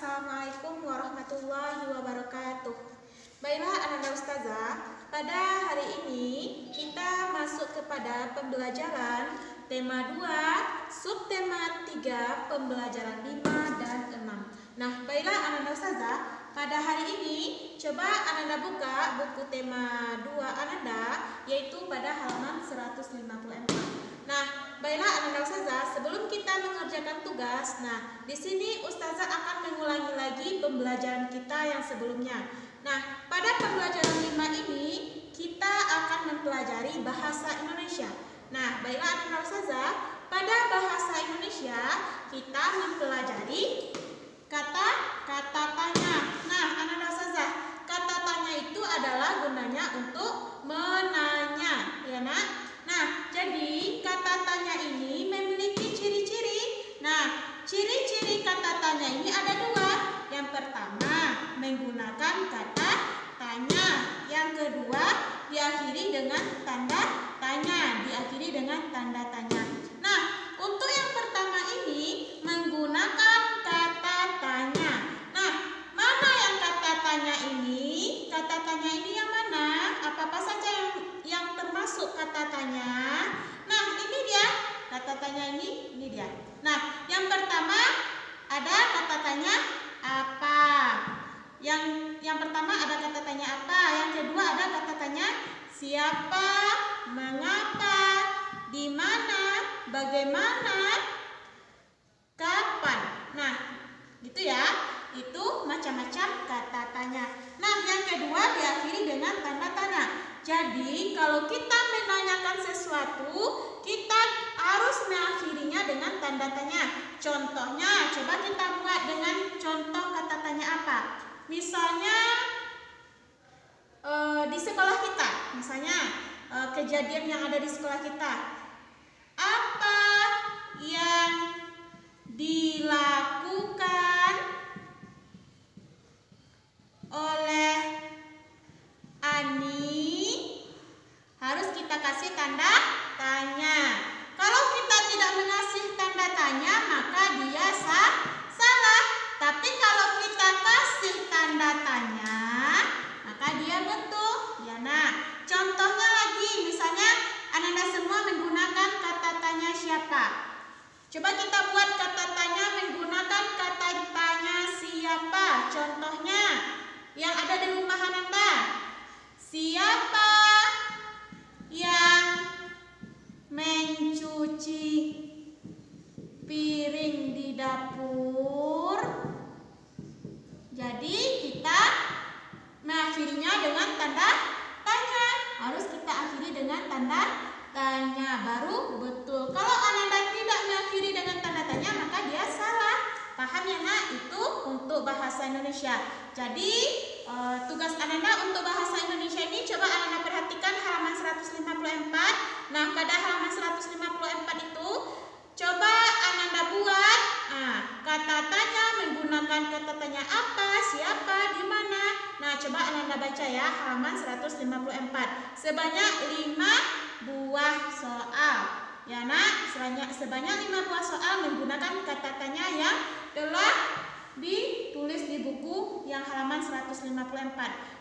Assalamualaikum warahmatullahi wabarakatuh. Baiklah anak-anak ustazah, pada hari ini kita masuk kepada pembelajaran tema 2, subtema 3, pembelajaran 5 dan 6. Nah, baiklah anak-anak ustazah, pada hari ini coba anak-anak buka buku tema 2 anak-anak, yaitu pada halaman 154. Nah, baiklah anak-anak ustazah, sebelum kita mengerjakan tugas, nah di sini ustazah akan mengulangi lagi pembelajaran kita yang sebelumnya. Nah, pada pembelajaran 5 ini kita akan mempelajari bahasa Indonesia. Nah, baiklah anak-anak ustazah, pada bahasa Indonesia kita mempelajari kata-kata tanya. Nah, anak-anak ustazah, kata tanya itu adalah gunanya untuk menanya, ya nak? Nah, jadi kata tanya ini memiliki ciri-ciri. Nah, ciri-ciri kata tanya ini ada 2. Yang pertama, menggunakan kata tanya. Yang kedua, diakhiri dengan tanda tanya. Diakhiri dengan tanda tanya. Nah, untuk yang pertama ini menggunakan kata tanya. Nah, mana yang kata tanya ini? Kata tanya ini yang mana? Apa-apa saja yang termasuk kata tanya? Nah, ini dia kata tanya ini dia. Nah, yang pertama ada kata tanya apa. Yang pertama ada kata tanya apa. Yang kedua ada kata tanya siapa, mengapa, di mana, bagaimana, kapan. Nah, gitu ya. Itu macam-macam kata tanya. Nah, yang kedua diakhiri dengan tanda tanya. Jadi, kalau kita menanyakan sesuatu, kita harus mengakhirinya dengan tanda tanya. Contohnya, coba kita buat dengan contoh kata tanya apa. Misalnya, di sekolah kita, misalnya kejadian yang ada di sekolah kita. Apa yang dilakukan oleh Ani? Harus kita kasih tanda tanya. Kalau kita tidak mengasih tanda tanya, maka dia salah. Tapi kalau kita kasih tanda tanya, maka dia betul. Ya nah, contohnya lagi, misalnya anak-anak semua menggunakan kata tanya siapa. Coba kita buat kata tanya menggunakan kata tanya siapa. Contohnya yang ada di rumah Anda. Siapa yang mencuci piring di dapur? Jadi kita mengakhirinya dengan tanda tanya. Harus kita akhiri dengan tanda tanya, baru betul. Kalau Anda tidak mengakhiri dengan tanda tanya, maka dia salah. Paham ya nak? Itu untuk bahasa Indonesia. Jadi tugas Anda untuk bahasa Indonesia ini coba Anda perhatikan halaman 154. Nah, pada halaman 154 itu coba Anda buat kata tanya menggunakan kata tanya apa, siapa, di mana. Nah, coba Anda baca ya halaman 154. Sebanyak 5 buah soal. Ya nak, sebanyak 5 buah soal menggunakan kata tanya yang telah ditulis di buku yang halaman 154.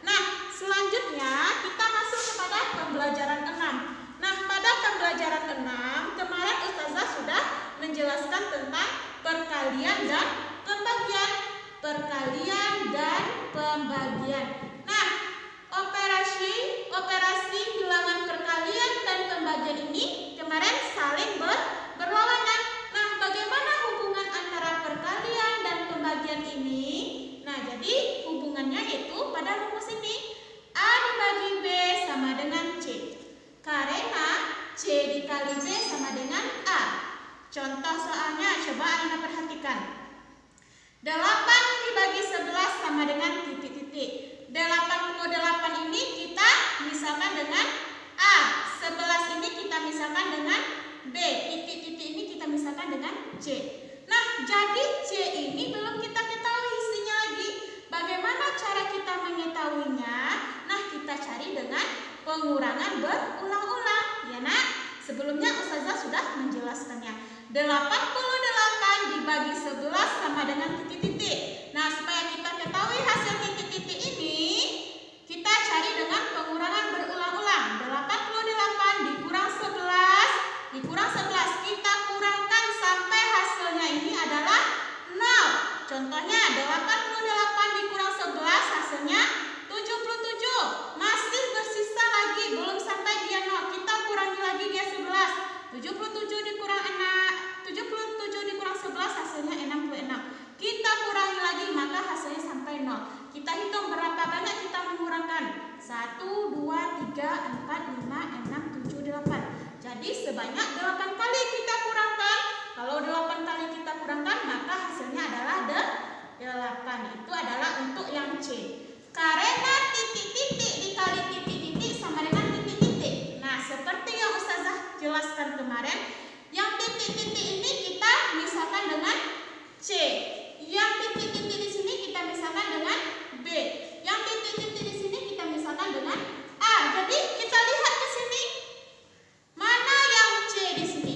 Nah, selanjutnya kita masuk kepada pembelajaran 6. Nah, pada pembelajaran 6 kemarin ustazah sudah menjelaskan tentang perkalian dan pembagian. Perkalian dan pembagian. Nah, operasi bilangan perkalian dan pembagian ini kemarin saling berlawanan. Nah, bagaimana hubungan antara perkalian dan pembagian ini? Nah, jadi hubungannya itu pada rumus ini. A dibagi B sama dengan C. Karena C dikali B sama dengan A. Contoh soalnya, coba Anda perhatikan. 8 dibagi 11 sama dengan titik-titik. 88 ini kita misalkan dengan A. 11 ini kita misalkan dengan B. Titik-titik ini kita misalkan dengan C. Nah, jadi C ini belum kita ketahui isinya lagi. Bagaimana cara kita mengetahuinya? Nah, kita cari dengan pengurangan berulang-ulang. Ya nak, sebelumnya ustazah sudah menjelaskannya. 88 dibagi 11 sama dengan titik-titik. Nah, Contohnya 88 dikurang 11 hasilnya 77. Masih bersisa lagi, belum sampai dia 0. Kita kurangi lagi dia 11. 77 dikurang 11 hasilnya 66. Kita kurangi lagi maka hasilnya sampai 0. Kita hitung berapa banyak kita mengurangkan. 1, 2, 3, 4, 5, 6, 7, 8. Jadi sebanyak 8 kali kita kurangkan. Kalau 8 kali kita kurangkan maka hasilnya adalah 8. Itu adalah untuk yang C. Karena titik-titik dikali titik-titik sama dengan titik-titik. Nah, seperti yang Ustazah jelaskan kemarin, yang titik-titik ini kita misalkan dengan C. Yang titik-titik di sini kita misalkan dengan B. Yang titik-titik di sini kita misalkan dengan A. Jadi kita lihat ke sini. Mana yang C di sini?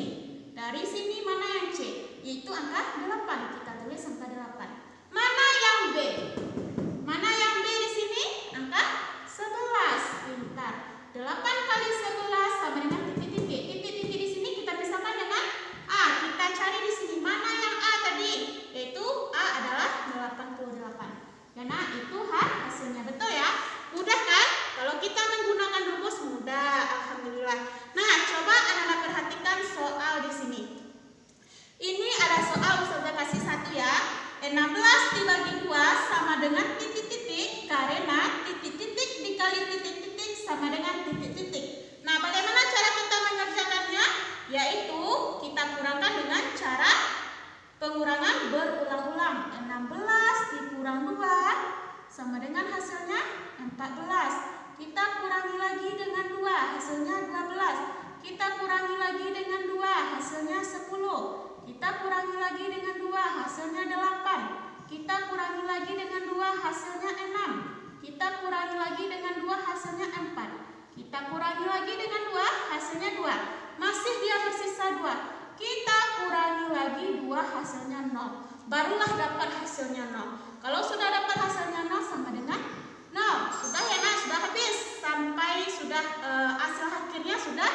Dari sini mana yang C? Yaitu angka 8. Kita tulis angka 8. Mana yang B? Mana yang B di sini? Angka 11. Pintar. 8 kali 11 sama dengan titik-titik. Titik-titik di sini kita misalkan dengan A. Kita cari di sini mana yang A tadi? Yaitu A adalah 88. Karena itu hasilnya. Betul ya? Mudah kan? Kalau kita menggunakan rumus mudah, alhamdulillah. Nah, coba anak-anak perhatikan soal di sini. Ini ada soal Ustazah kasih 1 ya. 16 dibagi 2 sama dengan titik-titik karena titik-titik dikali titik-titik sama dengan titik-titik. Nah, bagaimana cara kita mengerjakannya? Yaitu kita kurangkan dengan cara pengurangan berulang-ulang. 16 dikurang 2 sama dengan hasilnya 14. Kita kurangi lagi dengan 2, hasilnya 12. Kita kurangi lagi dengan 2, hasilnya 10. Kita kurangi lagi dengan 2, hasilnya 8. Kita kurangi lagi dengan 2, hasilnya 6. Kita kurangi lagi dengan 2, hasilnya 4. Kita kurangi lagi dengan 2, hasilnya 2. Masih dia bersisa 2. Kita kurangi lagi 2, hasilnya 0. Barulah dapat hasilnya 0. Kalau sudah dapat hasilnya 0 sama dengan 0. Sudah ya nak, sudah habis. Sampai sudah hasil akhirnya sudah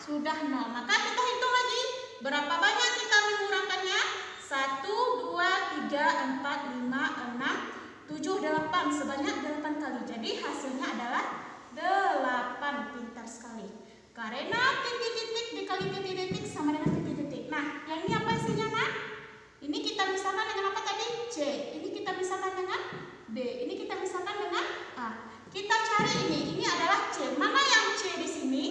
0. Maka kita hitung lagi. Berapa banyak kita mengurangkannya? 1, 2, 3, 4, 5, 6, 7, 8. Sebanyak 8 kali. Jadi hasilnya adalah 8. Pintar sekali. Karena titik-titik dikali titik-titik sama dengan titik-titik. Nah, yang ini apa isinya nak? Ini kita misalkan dengan apa tadi? C. Ini kita misalkan dengan B. Ini kita misalkan dengan A. Kita cari ini. Ini adalah C. Mana yang C di sini?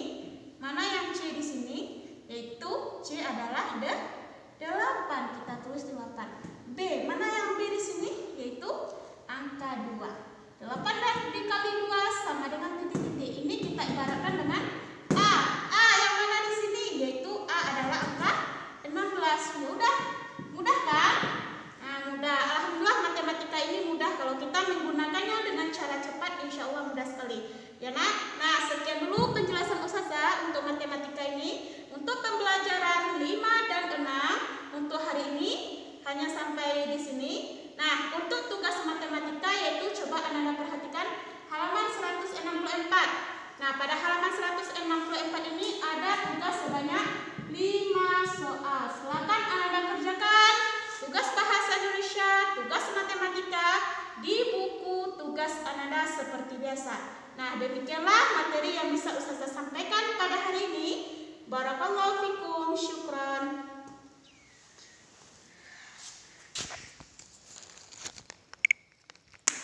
Mana yang C di sini? Yaitu C adalah 8. Kita tulis 8. B, mana yang B di sini? Yaitu angka 2. 8 dikali 2 sama dengan titik-titik. Ini kita ibaratkan dengan A. A yang mana di sini? Yaitu A adalah angka 16. Mudah kan? Nah, mudah. Alhamdulillah matematika ini mudah. Kalau kita menggunakannya dengan cara cepat, insya Allah mudah sekali. Ya nak? Nah, sekian dulu penjelasan Ustazah untuk matematika ini. Untuk pembelajaran 5 dan 6 untuk hari ini hanya sampai di sini. Nah, untuk tugas matematika yaitu coba anak-anak perhatikan halaman 164. Nah, pada halaman 164 ini ada tugas sebanyak 5 soal. Silakan anak-anak kerjakan tugas bahasa Indonesia, tugas matematika di buku tugas anak-anak seperti biasa. Nah, demikianlah materi yang bisa Ustazah sampaikan pada hari ini. Barakallahu fikum, syukran.